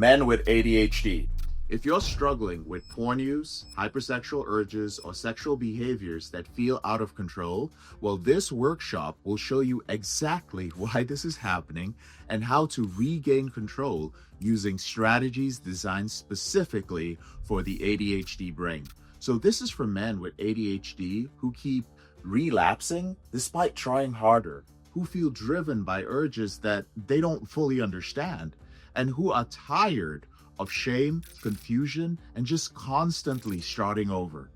Men with ADHD. If you're struggling with porn use, hypersexual urges, or sexual behaviors that feel out of control, well, this workshop will show you exactly why this is happening and how to regain control using strategies designed specifically for the ADHD brain. So this is for men with ADHD who keep relapsing despite trying harder, who feel driven by urges that they don't fully understand, and who are tired of shame, confusion, and just constantly starting over.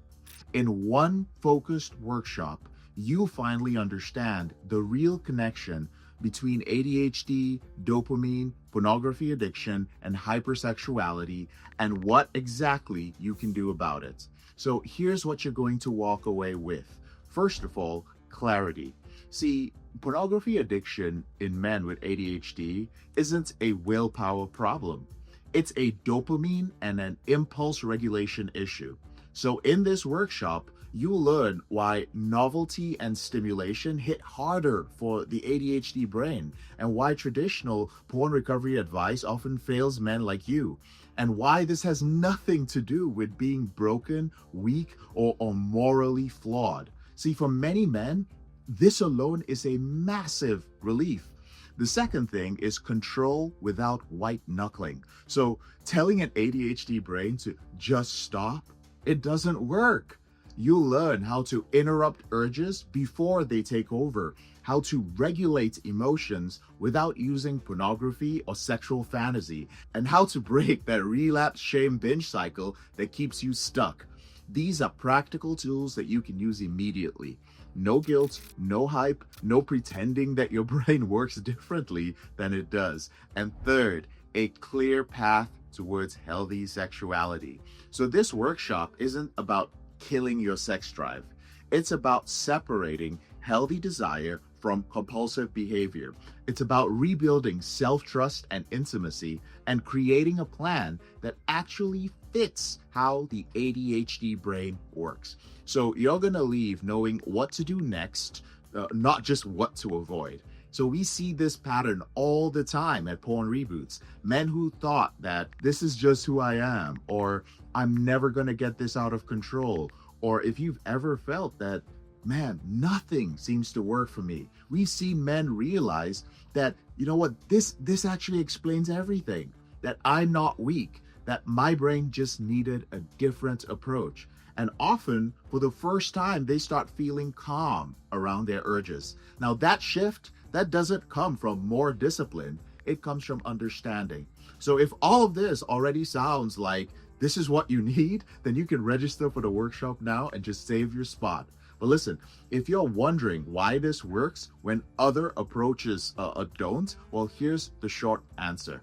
In one focused workshop, you'll finally understand the real connection between ADHD, dopamine, pornography addiction, and hypersexuality, and what exactly you can do about it. So here's what you're going to walk away with. First of all, clarity. See, pornography addiction in men with ADHD isn't a willpower problem. It's a dopamine and an impulse regulation issue. So in this workshop, you'll learn why novelty and stimulation hit harder for the ADHD brain, and why traditional porn recovery advice often fails men like you, and why this has nothing to do with being broken, weak, or morally flawed. See, for many men, this alone is a massive relief. The second thing is control without white knuckling. So telling an ADHD brain to just stop, it doesn't work. You'll learn how to interrupt urges before they take over, how to regulate emotions without using pornography or sexual fantasy, and how to break that relapse shame binge cycle that keeps you stuck. These are practical tools that you can use immediately. No guilt, no hype, no pretending that your brain works differently than it does. And third, a clear path towards healthy sexuality. So this workshop isn't about killing your sex drive. It's about separating healthy desire from compulsive behavior. It's about rebuilding self-trust and intimacy and creating a plan that actually fits how the ADHD brain works. So you're gonna leave knowing what to do next, not just what to avoid. So we see this pattern all the time at Porn Reboots. Men who thought that this is just who I am, or I'm never gonna get this out of control, or if you've ever felt that, man, nothing seems to work for me. We see men realize that, you know what, this actually explains everything, that I'm not weak, that my brain just needed a different approach. And often, for the first time, they start feeling calm around their urges. Now that shift, that doesn't come from more discipline, it comes from understanding. So if all of this already sounds like this is what you need, then you can register for the workshop now and just save your spot. But listen, if you're wondering why this works when other approaches don't, well, here's the short answer.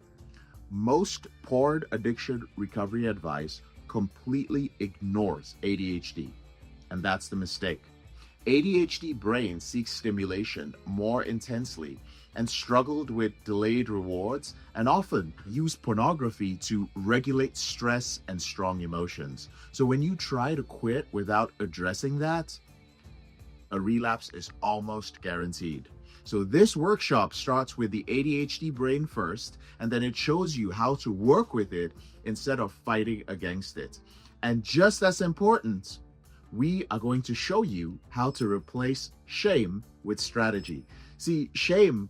Most porn addiction recovery advice completely ignores ADHD, and that's the mistake. ADHD brain seeks stimulation more intensely and struggled with delayed rewards, and often use pornography to regulate stress and strong emotions. So when you try to quit without addressing that, a relapse is almost guaranteed. So this workshop starts with the ADHD brain first, and then it shows you how to work with it instead of fighting against it. And just as important, we are going to show you how to replace shame with strategy. See, shame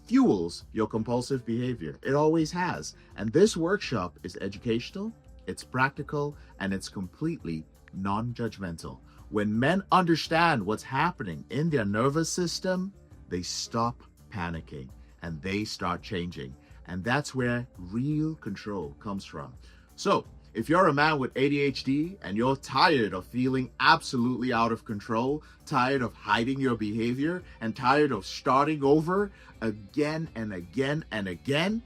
fuels your compulsive behavior. It always has. And this workshop is educational, it's practical, and it's completely non-judgmental. When men understand what's happening in their nervous system, they stop panicking and they start changing. And that's where real control comes from. So if you're a man with ADHD and you're tired of feeling absolutely out of control, tired of hiding your behavior, and tired of starting over again and again and again,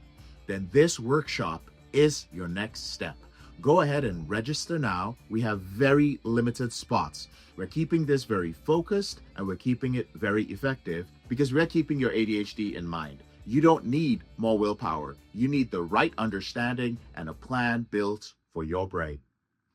then this workshop is your next step. Go ahead and register now. We have very limited spots. We're keeping this very focused and we're keeping it very effective because we're keeping your ADHD in mind. You don't need more willpower. You need the right understanding and a plan built for your brain.